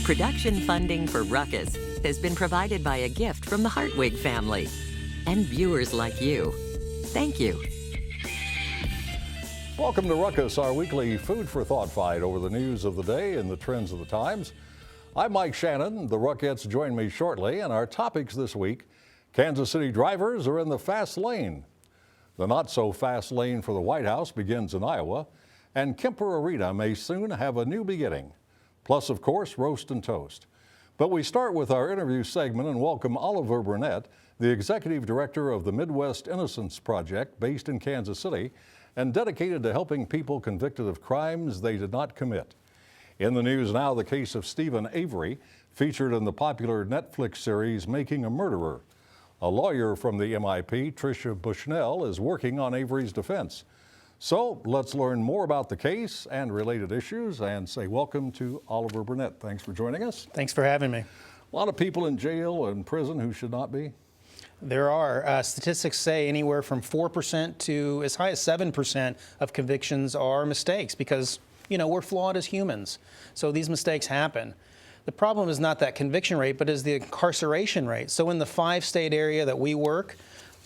Production funding for Ruckus has been provided by a gift from the Hartwig family and viewers like you. Thank you. Welcome to Ruckus, our weekly food for thought fight over the news of the day and the trends of the times. I'm Mike Shannon. The Ruckettes join me shortly, and our topics this week: Kansas City drivers are in the fast lane. The not-so-fast lane for the White House begins in Iowa, and Kemper Arena may soon have a new beginning. Plus, of course, roast and toast. But we start with our interview segment and welcome Oliver Burnett, the executive director of the Midwest Innocence Project, based in Kansas City and dedicated to helping people convicted of crimes they did not commit. In the news now, the case of Steven Avery, featured in the popular Netflix series Making a Murderer. A lawyer from the MIP, Tricia Bushnell, is working on Avery's defense. So let's learn more about the case and related issues and say welcome to Oliver Burnett. Thanks for joining us. Thanks for having me. A lot of people in jail and prison who should not be. There are. Statistics say anywhere from 4% to as high as 7% of convictions are mistakes because, you know, we're flawed as humans. So these mistakes happen. The problem is not that conviction rate, but is the incarceration rate. So in the 5-state area that we work,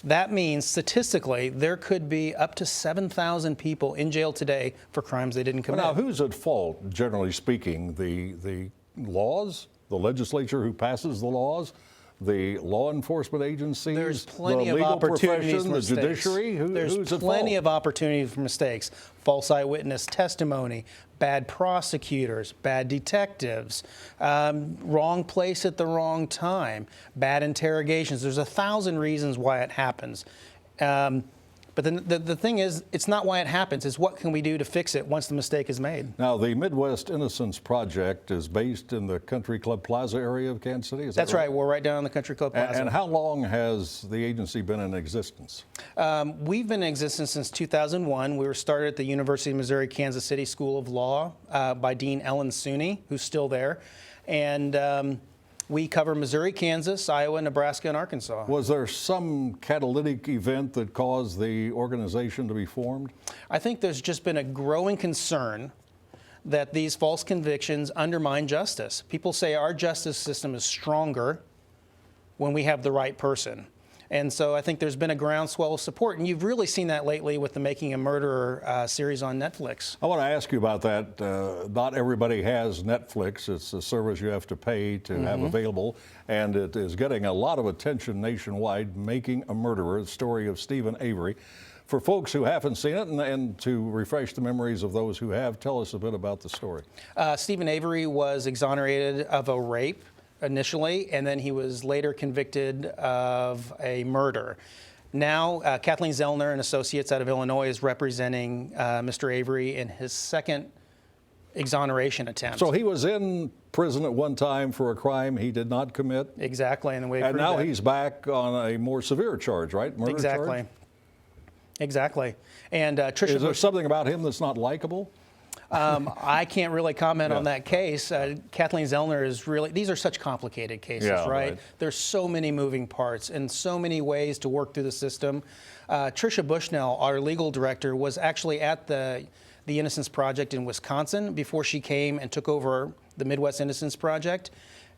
that means statistically there could be up to 7,000 people in jail today for crimes they didn't commit. Well, now, who's at fault, generally speaking? The laws, the legislature who passes the laws, the law enforcement agencies, there's plenty the of legal opportunities profession, for the judiciary? There's who's at plenty fault? of opportunities for mistakes. False eyewitness testimony, bad prosecutors, bad detectives, wrong place at the wrong time, bad interrogations. There's 1,000 reasons why it happens. But the thing is, it's not why it happens. It's what can we do to fix it once the mistake is made. Now, the Midwest Innocence Project is based in the Country Club Plaza area of Kansas City? Is that That's right. We're right down on the Country Club Plaza. And how long has the agency been in existence? We've been in existence since 2001. We were started at the University of Missouri Kansas City School of Law by Dean Ellen Suney, who's still there. And we cover Missouri, Kansas, Iowa, Nebraska, and Arkansas. Was there some catalytic event that caused the organization to be formed? I think there's just been a growing concern that these false convictions undermine justice. People say our justice system is stronger when we have the right person. And so I think there's been a groundswell of support. And you've really seen that lately with the Making a Murderer series on Netflix. I want to ask you about that. Not everybody has Netflix. It's a service you have to pay to have available. And it is getting a lot of attention nationwide, Making a Murderer, the story of Steven Avery. For folks who haven't seen it, and to refresh the memories of those who have, tell us a bit about the story. Steven Avery was exonerated of a rape initially, and then he was later convicted of a murder. Now, Kathleen Zellner and Associates out of Illinois is representing Mr. Avery in his second exoneration attempt. So he was in prison at one time for a crime he did not commit? Exactly. And now he's back on a more severe charge, right? Murder exactly. charge? Exactly. And Tricia Is there something about him that's not likable? I can't really comment on that case. Kathleen Zellner is really, these are such complicated cases, right? There's so many moving parts and so many ways to work through the system. Tricia Bushnell, our legal director, was actually at the Innocence Project in Wisconsin before she came and took over the Midwest Innocence Project.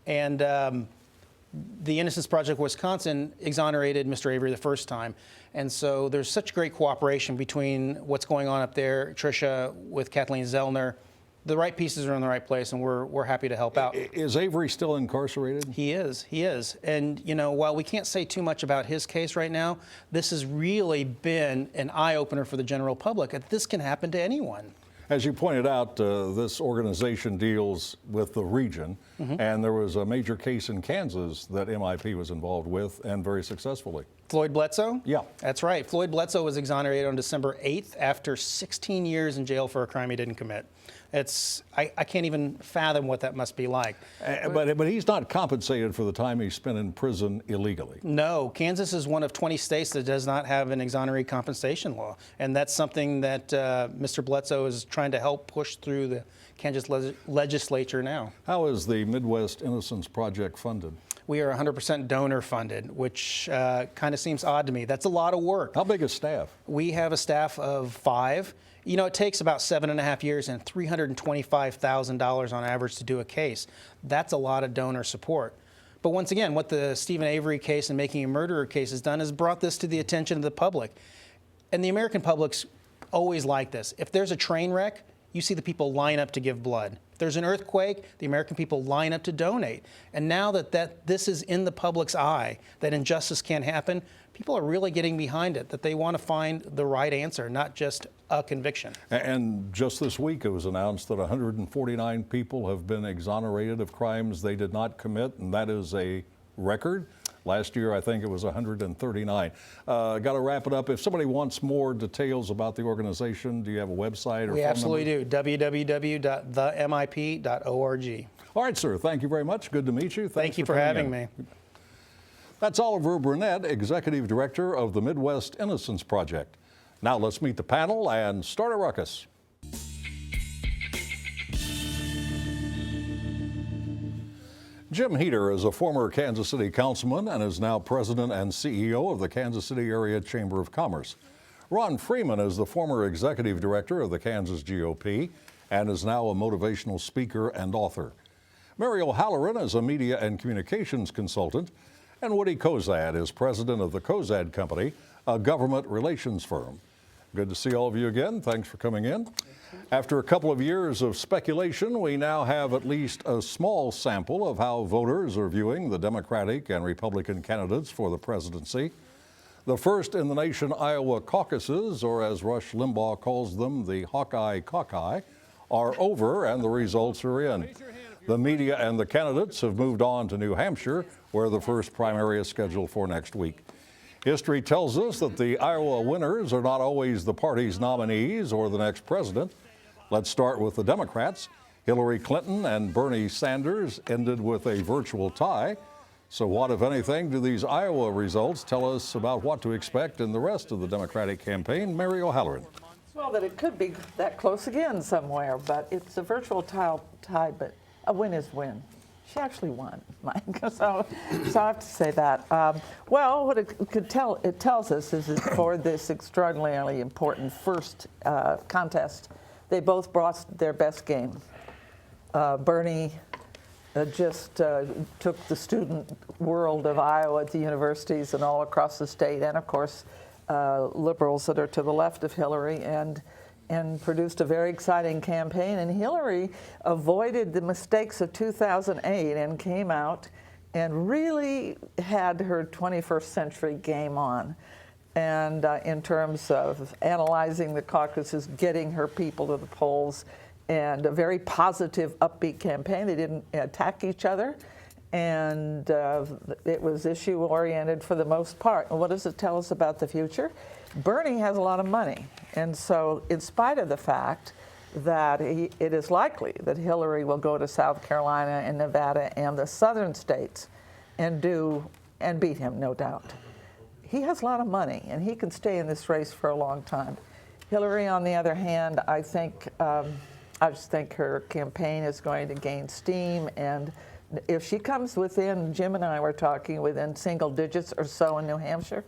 And the Innocence Project Wisconsin exonerated Mr. Avery the first time. And so there's such great cooperation between what's going on up there, Tricia with Kathleen Zellner. The right pieces are in the right place, and we're happy to help out. Is Avery still incarcerated? He is. And, you know, while we can't say too much about his case right now, this has really been an eye-opener for the general public. This can happen to anyone. As you pointed out, this organization deals with the region. And there was a major case in Kansas that MIP was involved with, and very successfully. Floyd Bledsoe? Yeah. That's right. Floyd Bledsoe was exonerated on December 8th after 16 years in jail for a crime he didn't commit. I can't even fathom what that must be like. But he's not compensated for the time he spent in prison illegally. No, Kansas is one of 20 states that does not have an exoneree compensation law. And that's something that Mr. Bledsoe is trying to help push through the Kansas legislature now. How is the Midwest Innocence Project funded? We are 100% donor funded, which kind of seems odd to me. That's a lot of work. How big is staff? We have a staff of 5. You know, it takes about 7.5 years and $325,000 on average to do a case. That's a lot of donor support. But once again, what the Stephen Avery case and Making a Murderer case has done is brought this to the attention of the public. And the American public's always like this. If there's a train wreck, you see the people line up to give blood. If there's an earthquake, the American people line up to donate. And now that this is in the public's eye, that injustice can't happen, people are really getting behind it, that they want to find the right answer, not just a conviction. And just this week, it was announced that 149 people have been exonerated of crimes they did not commit, and that is a record. Last year, I think it was 139. Got to wrap it up. If somebody wants more details about the organization, do you have a website or We phone absolutely number? do. www.themip.org. All right, sir. Thank you very much. Good to meet you. Thank you for having me. That's Oliver Burnett, Executive Director of the Midwest Innocence Project. Now let's meet the panel and start a ruckus. Jim Heater is a former Kansas City councilman and is now president and CEO of the Kansas City Area Chamber of Commerce. Ron Freeman is the former executive director of the Kansas GOP and is now a motivational speaker and author. Mary O'Halloran is a media and communications consultant, and Woody Kozad is president of the Kozad Company, a government relations firm. Good to see all of you again. Thanks for coming in. After a couple of years of speculation, we now have at least a small sample of how voters are viewing the Democratic and Republican candidates for the presidency. The first in the nation Iowa caucuses, or as Rush Limbaugh calls them, the Hawkeye Cockeye, are over and the results are in. The media and the candidates have moved on to New Hampshire, where the first primary is scheduled for next week. History tells us that the Iowa winners are not always the party's nominees or the next president. Let's start with the Democrats. Hillary Clinton and Bernie Sanders ended with a virtual tie. So what, if anything, do these Iowa results tell us about what to expect in the rest of the Democratic campaign? Mary O'Halloran. Well, that it could be that close again somewhere, but it's a virtual tie, but a win is win. She actually won, Mike. So I have to say that. Well, what it tells us is that for this extraordinarily important first contest, they both brought their best game. Bernie just took the student world of Iowa at the universities and all across the state, and of course, liberals that are to the left of Hillary, and produced a very exciting campaign. And Hillary avoided the mistakes of 2008 and came out and really had her 21st century game on. And in terms of analyzing the caucuses, getting her people to the polls, and a very positive, upbeat campaign. They didn't attack each other. And it was issue-oriented for the most part. And what does it tell us about the future? Bernie has a lot of money. And so in spite of the fact that it is likely that Hillary will go to South Carolina and Nevada and the southern states and beat him, no doubt. He has a lot of money, and he can stay in this race for a long time. Hillary, on the other hand, I just think her campaign is going to gain steam, and if she comes within, Jim and I were talking, within single digits or so in New Hampshire,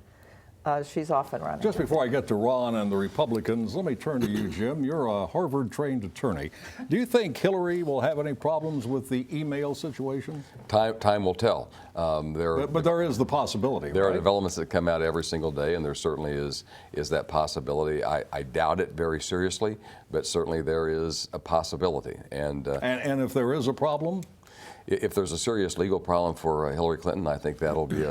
she's off and running. Just before I get to Ron and the Republicans, let me turn to you, Jim. You're a Harvard-trained attorney. Do you think Hillary will have any problems with the email situation? Time will tell. But there is the possibility, There right? are developments that come out every single day, and there certainly is that possibility. I doubt it very seriously, but certainly there is a possibility. And if there is a problem? If there's a serious legal problem for Hillary Clinton, I think that'll be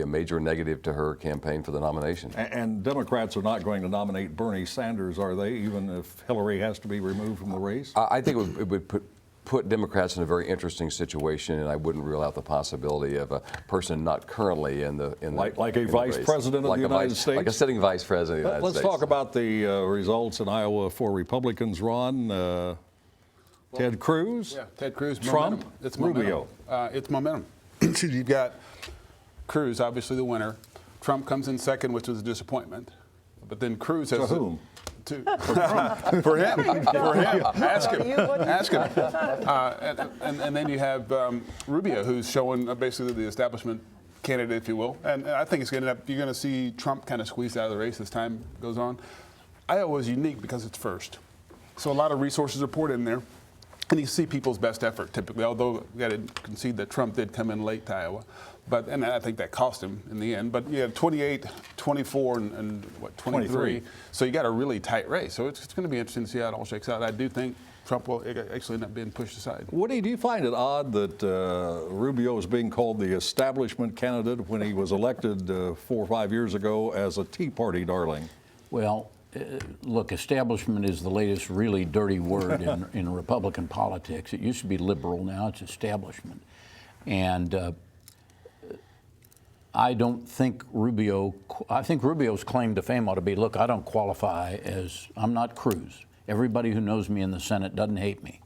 a major negative to her campaign for the nomination. And Democrats are not going to nominate Bernie Sanders, are they, even if Hillary has to be removed from the race? I think it would put put Democrats in a very interesting situation, and I wouldn't rule out the possibility of a person not currently in the like a vice president of the United States, like a sitting vice president of the United States. Let's talk about the results in Iowa for Republicans, Ron. Ted Cruz, yeah, Ted Cruz, Trump, momentum. It's Rubio. It's momentum. You've got Cruz, obviously the winner. Trump comes in second, which was a disappointment. But then Cruz has to whom? For him. Ask him. Ask him. And then you have Rubio, who's showing basically the establishment candidate, if you will. And I think it's going to end up, you're going to see Trump kind of squeezed out of the race as time goes on. Iowa is unique because it's first. So a lot of resources are poured in there. And you see people's best effort typically, although you got to concede that Trump did come in late to Iowa. And I think that cost him in the end. But you had 28, 24, and what, 23. So you got a really tight race. So it's going to be interesting to see how it all shakes out. I do think Trump will actually end up being pushed aside. Woody, do you find it odd that Rubio is being called the establishment candidate when he was elected 4 or 5 years ago as a Tea Party darling? Well, look, establishment is the latest really dirty word in Republican politics. It used to be liberal, now it's establishment. And I don't think I think Rubio's claim to fame ought to be, look, I don't qualify I'm not Cruz. Everybody who knows me in the Senate doesn't hate me.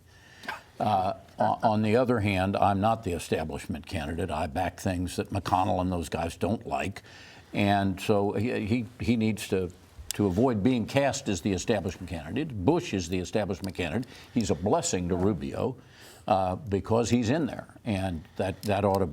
On the other hand, I'm not the establishment candidate. I back things that McConnell and those guys don't like. And so he needs to avoid being cast as the establishment candidate. Bush is the establishment candidate. He's a blessing to Rubio because he's in there, and that ought to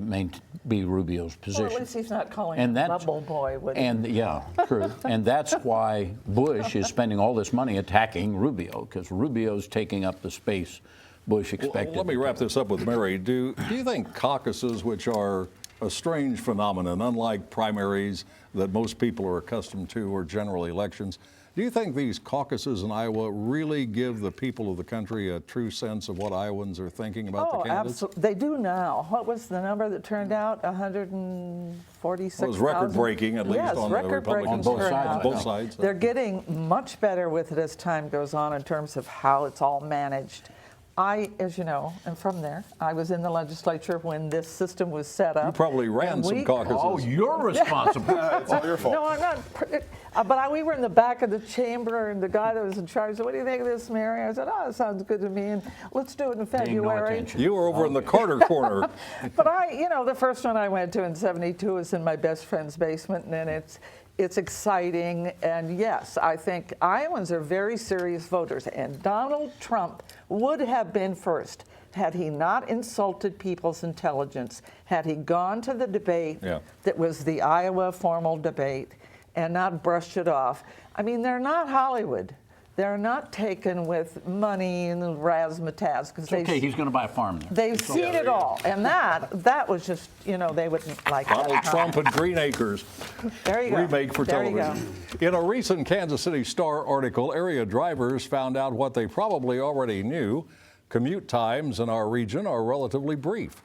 be Rubio's position. Well, at least he's not calling him Bubble Boy, would he? And yeah, true. And that's why Bush is spending all this money attacking Rubio, because Rubio's taking up the space Bush expected. Well, let me wrap this up with Mary. Do you think caucuses, which are a strange phenomenon, unlike primaries that most people are accustomed to or general elections, do you think these caucuses in Iowa really give the people of the country a true sense of what Iowans are thinking about the candidates? Absolutely. They do now. What was the number that turned out? 146,000? It was record-breaking, at least on the Republican side. On both sides. They're getting much better with it as time goes on in terms of how it's all managed. I, as you know, am from there. I was in the legislature when this system was set up. You probably ran some caucuses. Oh, you're responsible. It's all your fault. No, I'm not. But we were in the back of the chamber, and the guy that was in charge said, "What do you think of this, Mary?" I said, "Oh, it sounds good to me, and let's do it in February." You were over in the Carter corner. But the first one I went to in '72 was in my best friend's basement, and it's exciting. And yes, I think Iowans are very serious voters, and Donald Trump would have been first had he not insulted people's intelligence, had he gone to the debate that was the Iowa formal debate and not brushed it off. I mean, they're not Hollywood. They're not taken with money and razzmatazz. It's okay, he's going to buy a farm there. They've seen it all. And that was just, they wouldn't like Donald that. Trump and Green Acres. There you go. Remake for television. In a recent Kansas City Star article, area drivers found out what they probably already knew. Commute times in our region are relatively brief.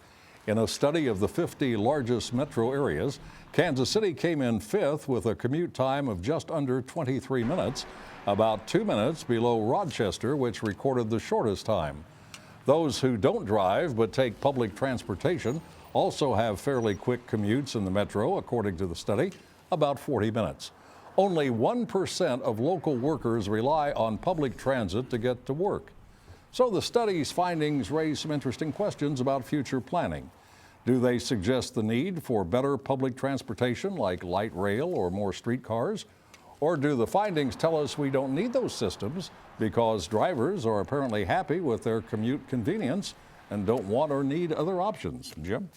In a study of the 50 largest metro areas, Kansas City came in 5th with a commute time of just under 23 minutes, about 2 minutes below Rochester, which recorded the shortest time. Those who don't drive but take public transportation also have fairly quick commutes in the metro, according to the study, about 40 minutes. Only 1% of local workers rely on public transit to get to work. So the study's findings raise some interesting questions about future planning. Do they suggest the need for better public transportation like light rail or more streetcars? Or do the findings tell us we don't need those systems because drivers are apparently happy with their commute convenience and don't want or need other options? Jim?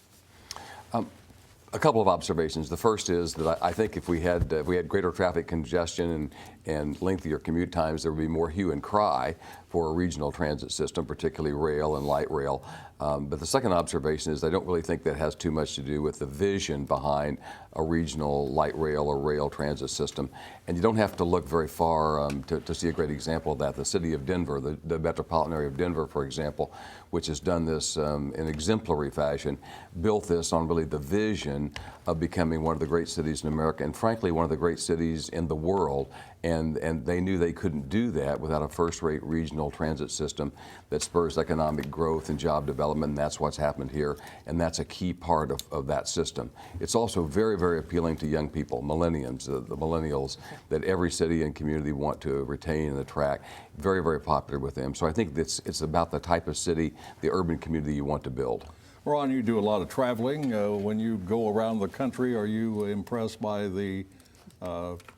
A couple of observations. The first is that I think if we had greater traffic congestion and lengthier commute times, there would be more hue and cry for a regional transit system, particularly rail and light rail. But the second observation is I don't really think that has too much to do with the vision behind a regional light rail or rail transit system. And you don't have to look very far to see a great example of that. The city of Denver, the metropolitan area of Denver, for example, which has done this in exemplary fashion, built this on really the vision of becoming one of the great cities in America and frankly one of the great cities in the world. and they knew they couldn't do that without a first-rate regional transit system that spurs economic growth and job development, and that's what's happened here, and that's a key part of that system. It's also very, very appealing to young people, millennials, the millennials that every city and community want to retain and attract. Very, very popular with them. So I think it's about the type of city, the urban community you want to build. Ron, you do a lot of traveling. When you go around the country, are you impressed by the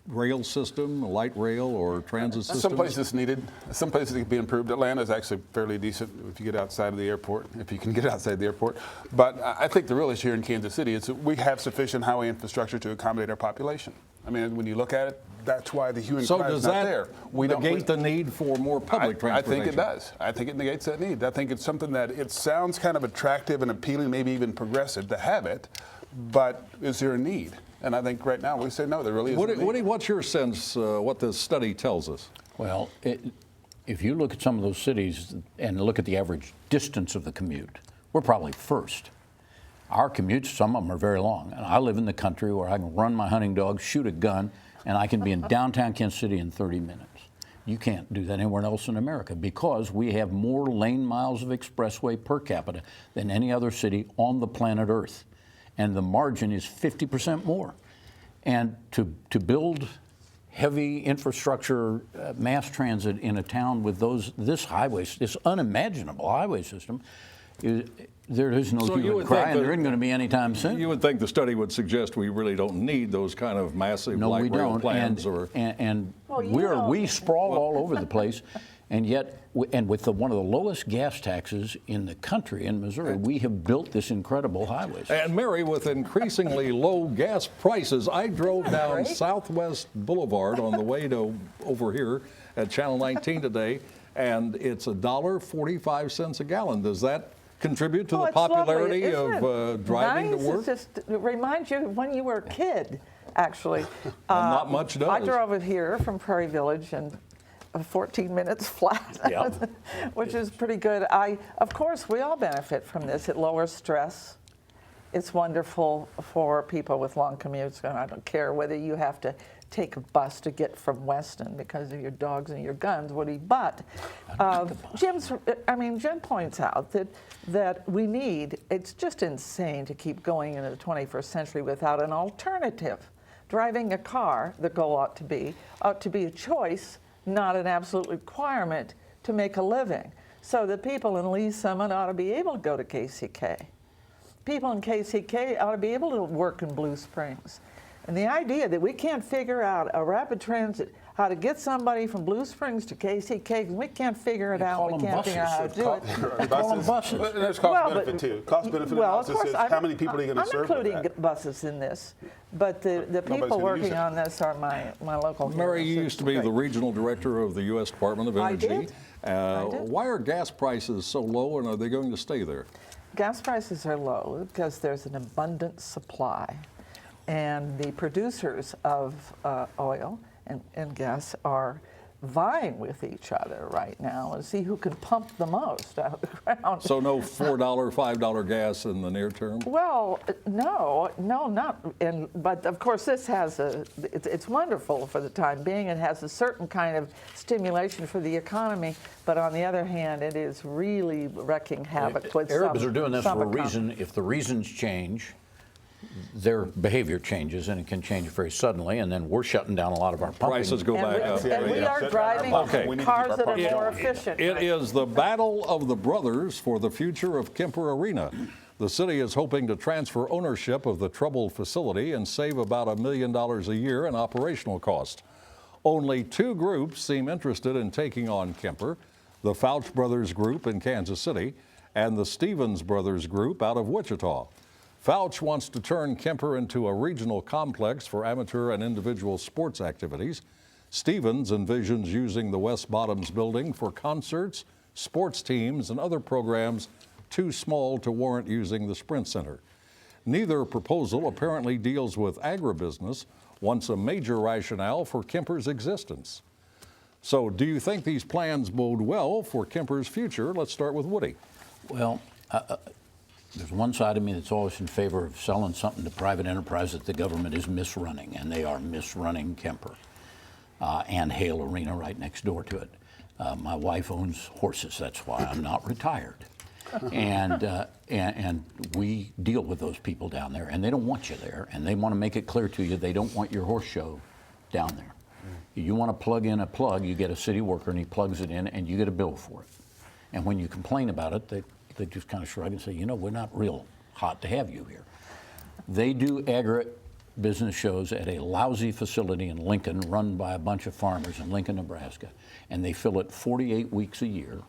rail system, light rail or transit system? Some places needed. Some places can be improved. Atlanta is actually fairly decent if you get outside of the airport, if you can get outside the airport. But I think the real issue here in Kansas City is that we have sufficient highway infrastructure to accommodate our population. I mean, when you look at it, that's why the hue and cry is not there. So does that negate the need for more public transportation? I think it does. I think it negates that need. I think it's something that it sounds kind of attractive and appealing, maybe even progressive to have it, but is there a need? And I think right now we say no, there really isn't a need. Woody, what's your sense, what this study tells us? Well, if you look at some of those cities and look at the average distance of the commute, we're probably first. Our commutes, some of them are very long. And I live in the country where I can run my hunting dog, shoot a gun, and I can be in downtown Kansas City in 30 minutes. You can't do that anywhere else in America because we have more lane miles of expressway per capita than any other city on the planet Earth. And the margin is 50% more. And to build heavy infrastructure, mass transit in a town with this unimaginable highway system, there is no hue and cry, and there isn't going to be anytime soon. You would think the study would suggest we really don't need those kind of massive light rail plans. We sprawl all over the place, and yet, with one of the lowest gas taxes in the country, in Missouri, we have built this incredible highway. And Mary, with increasingly low gas prices, I drove down Southwest Boulevard on the way to over here at Channel 19 today, and it's $1.45 a gallon. Does that contribute to the popularity of driving to work? It reminds you of when you were a kid, actually. Not much does. I drove it here from Prairie Village and 14 minutes flat, yep. which is pretty good. Of course, we all benefit from this. It lowers stress. It's wonderful for people with long commutes, and I don't care whether you have to take a bus to get from Weston because of your dogs and your guns, Woody. But Jim points out that we need, it's just insane to keep going into the 21st century without an alternative. Driving a car, the goal ought to be a choice, not an absolute requirement to make a living. So the people in Lee Summit ought to be able to go to KCK. People in KCK ought to be able to work in Blue Springs. And the idea that we can't figure out a rapid transit, how to get somebody from Blue Springs to KCK, we can't figure it out, we can't figure out how to do it. Call them buses. But there's cost benefit too. Cost benefit analysis is how many people are you going to serve with that? I'm including buses in this, but the people working on this are my local heroes. Mary, you used to be the regional director of the U.S. Department of Energy. I did. Why are gas prices so low, and are they going to stay there? Gas prices are low because there's an abundant supply. And the producers of oil and gas are vying with each other right now and see who can pump the most out of the ground. So no $4, $5 gas in the near term? Well, no, not. But of course, this has it's wonderful for the time being. It has a certain kind of stimulation for the economy. But on the other hand, it is really wrecking havoc with Arabs are doing this for a reason. If the reasons change, their behavior changes, and it can change very suddenly, and then we're shutting down a lot of our pumping. Prices go back up. And we are driving cars that are more efficient. It is the battle of the brothers for the future of Kemper Arena. The city is hoping to transfer ownership of the troubled facility and save about $1 million a year in operational cost. Only two groups seem interested in taking on Kemper, the Fouch Brothers Group in Kansas City and the Stevens Brothers Group out of Wichita. Fouch wants to turn Kemper into a regional complex for amateur and individual sports activities. Stevens envisions using the West Bottoms building for concerts, sports teams, and other programs too small to warrant using the Sprint Center. Neither proposal apparently deals with agribusiness, once a major rationale for Kemper's existence. So do you think these plans bode well for Kemper's future? Let's start with Woody. Well, there's one side of me that's always in favor of selling something to private enterprise that the government is misrunning, and they are misrunning Kemper. and Hale Arena right next door to it. My wife owns horses. That's why I'm not retired. And we deal with those people down there, and they don't want you there, and they want to make it clear to you they don't want your horse show down there. You want to plug in a plug, you get a city worker, and he plugs it in, and you get a bill for it. And when you complain about it, they just kind of shrug and say, you know, we're not real hot to have you here. They do agribusiness shows at a lousy facility in Lincoln run by a bunch of farmers in Lincoln, Nebraska, and they fill it 48 weeks a year,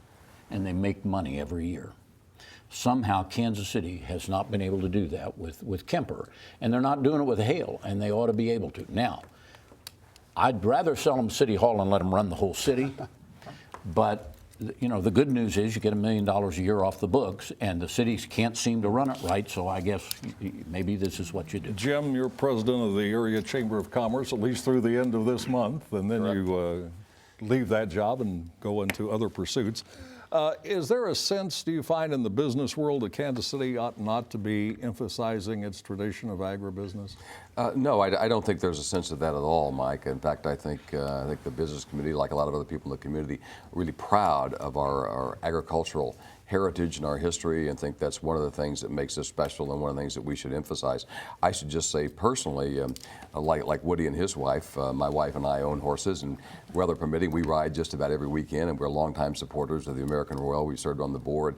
and they make money every year. Somehow Kansas City has not been able to do that with Kemper, and they're not doing it with Hale, and they ought to be able to. Now, I'd rather sell them City Hall and let them run the whole city, but you know, the good news is you get $1 million a year off the books, and the cities can't seem to run it right, so I guess maybe this is what you do. Jim, you're president of the Area Chamber of Commerce, at least through the end of this month, and then you leave that job and go into other pursuits. Is there a sense, do you find, in the business world that Kansas City ought not to be emphasizing its tradition of agribusiness? No, I don't think there's a sense of that at all, Mike. In fact, I think the business community, like a lot of other people in the community, are really proud of our agricultural heritage and our history, and think that's one of the things that makes us special and one of the things that we should emphasize. I should just say personally, like Woody and his wife, my wife and I own horses, and weather permitting, we ride just about every weekend, and we're longtime supporters of the American Royal. We served on the board.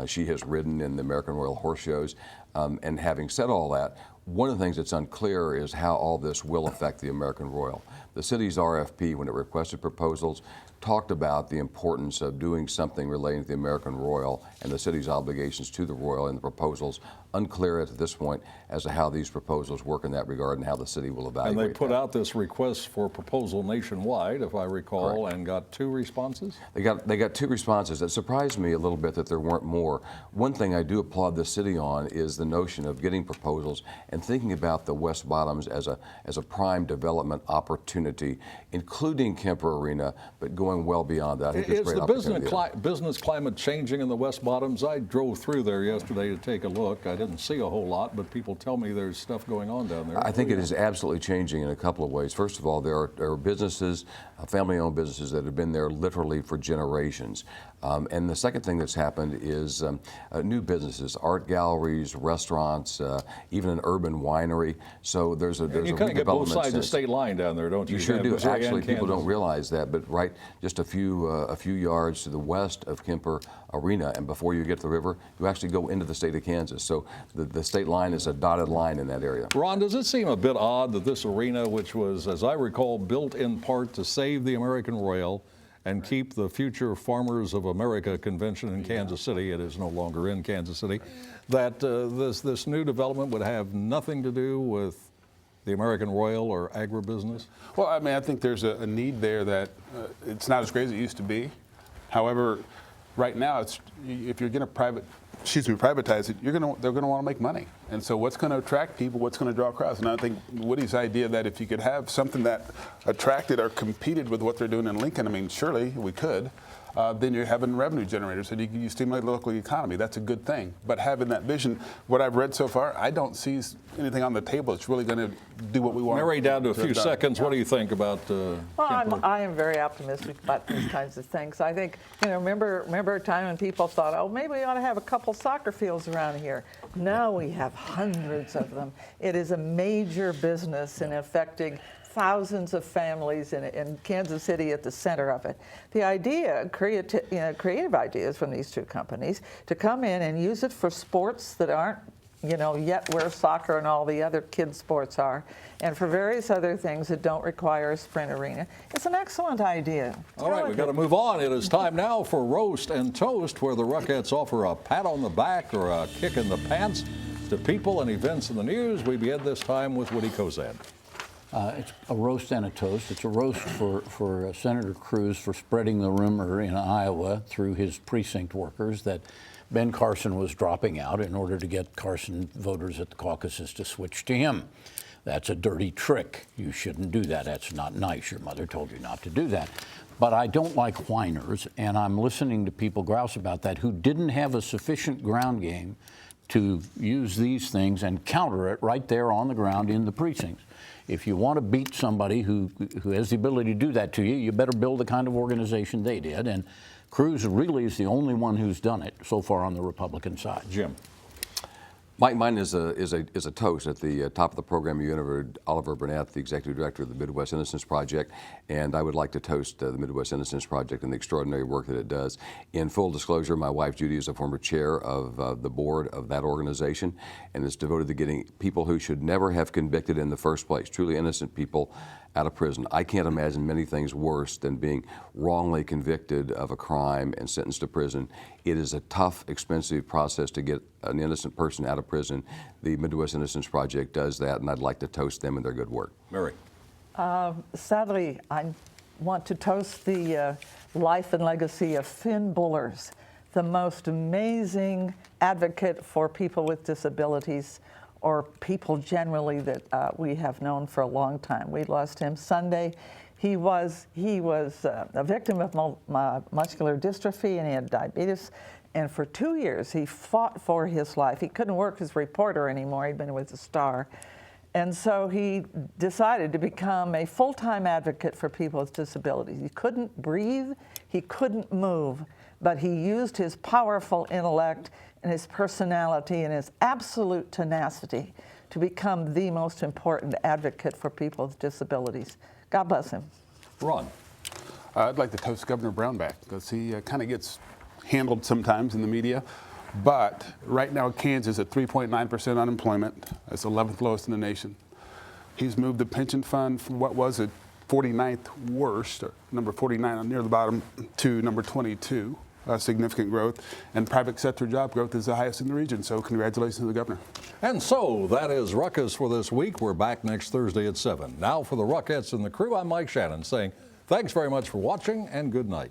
She has ridden in the American Royal horse shows. And having said all that, one of the things that's unclear is how all this will affect the American Royal. The city's RFP, when it requested proposals, talked about the importance of doing something relating to the American Royal and the city's obligations to the Royal in the proposals. Unclear at this point as to how these proposals work in that regard and how the city will evaluate. And they put out this request for proposal nationwide, if I recall, correct, and got 2 responses? They got 2 responses. It surprised me a little bit that there weren't more. One thing I do applaud the city on is the notion of getting proposals and thinking about the West Bottoms as a prime development opportunity, including Kemper Arena, but going well beyond that. I think is the business climate changing in the West Bottoms? I drove through there yesterday to take a look. I didn't see a whole lot, but people tell me there's stuff going on down there. I think it is absolutely changing in a couple of ways. First of all, there are businesses, family-owned businesses that have been there literally for generations. And the second thing that's happened is new businesses, art galleries, restaurants, even an urban winery. So there's a you kind of get both sides of the state line down there, don't you? You sure do. Actually, people don't realize that, but right just a few yards to the west of Kemper Arena, and before you get to the river, you actually go into the state of Kansas. So the state line is a dotted line in that area. Ron, does it seem a bit odd that this arena, which was, as I recall, built in part to save the American Royal and keep the future Farmers of America convention in Kansas City, it is no longer in Kansas City, that this new development would have nothing to do with the American Royal or agribusiness? Well, I mean, I think there's a need there that it's not as great as it used to be. However, right now, if you're going to privatize it, they're going to want to make money. And so what's going to attract people, what's going to draw crowds? And I think Woody's idea that if you could have something that attracted or competed with what they're doing in Lincoln, I mean, surely we could, then you're having revenue generators and you stimulate the local economy. That's a good thing. But having that vision, what I've read so far, I don't see anything on the table that's really going to do what we want. Mary, down to a few seconds, what do you think about Well, I am very optimistic about these kinds of things. I think, remember a time when people thought, oh, maybe we ought to have a couple soccer fields around here. Now we have hundreds of them. It is a major business in affecting thousands of families in Kansas City at the center of it. The idea, creative ideas from these 2 companies to come in and use it for sports that aren't, yet where soccer and all the other kids' sports are, and for various other things that don't require a sprint arena. It's an excellent idea. All right, we've got to move on. It is time now for Roast and Toast, where the Rockettes offer a pat on the back or a kick in the pants to people and events in the news. We begin this time with Woody Cozad. It's a roast and a toast. It's a roast for Senator Cruz for spreading the rumor in Iowa through his precinct workers that Ben Carson was dropping out in order to get Carson voters at the caucuses to switch to him. That's a dirty trick. You shouldn't do that. That's not nice. Your mother told you not to do that. But I don't like whiners, and I'm listening to people grouse about that who didn't have a sufficient ground game to use these things and counter it right there on the ground in the precincts. If you want to beat somebody who has the ability to do that to you, you better build the kind of organization they did. And Cruz really is the only one who's done it so far on the Republican side. Jim. Mine is a toast. At the top of the program, you interviewed Oliver Burnett, the executive director of the Midwest Innocence Project, and I would like to toast the Midwest Innocence Project and the extraordinary work that it does. In full disclosure, my wife Judy is a former chair of the board of that organization, and is devoted to getting people who should never have convicted in the first place, truly innocent people, out of prison. I can't imagine many things worse than being wrongly convicted of a crime and sentenced to prison. It is a tough, expensive process to get an innocent person out of prison. The Midwest Innocence Project does that, and I'd like to toast them and their good work. Mary. Sadly, I want to toast the life and legacy of Finn Bullers, the most amazing advocate for people with disabilities, or people generally that we have known for a long time. We lost him Sunday. He was a victim of muscular dystrophy, and he had diabetes. And for 2 years, he fought for his life. He couldn't work as a reporter anymore. He'd been with the Star. And so he decided to become a full-time advocate for people with disabilities. He couldn't breathe, he couldn't move, but he used his powerful intellect and his personality and his absolute tenacity to become the most important advocate for people with disabilities. God bless him. Ron. I'd like to toast Governor Brownback, because he kind of gets handled sometimes in the media. But right now, Kansas at 3.9% unemployment. That's 11th lowest in the nation. He's moved the pension fund from what was it 49th worst, or number 49 near the bottom, to number 22. Significant growth, and private sector job growth is the highest in the region. So congratulations to the governor. And so that is Ruckus for this week. We're back next Thursday at 7. Now for the Ruckettes and the crew, I'm Mike Shannon saying thanks very much for watching and good night.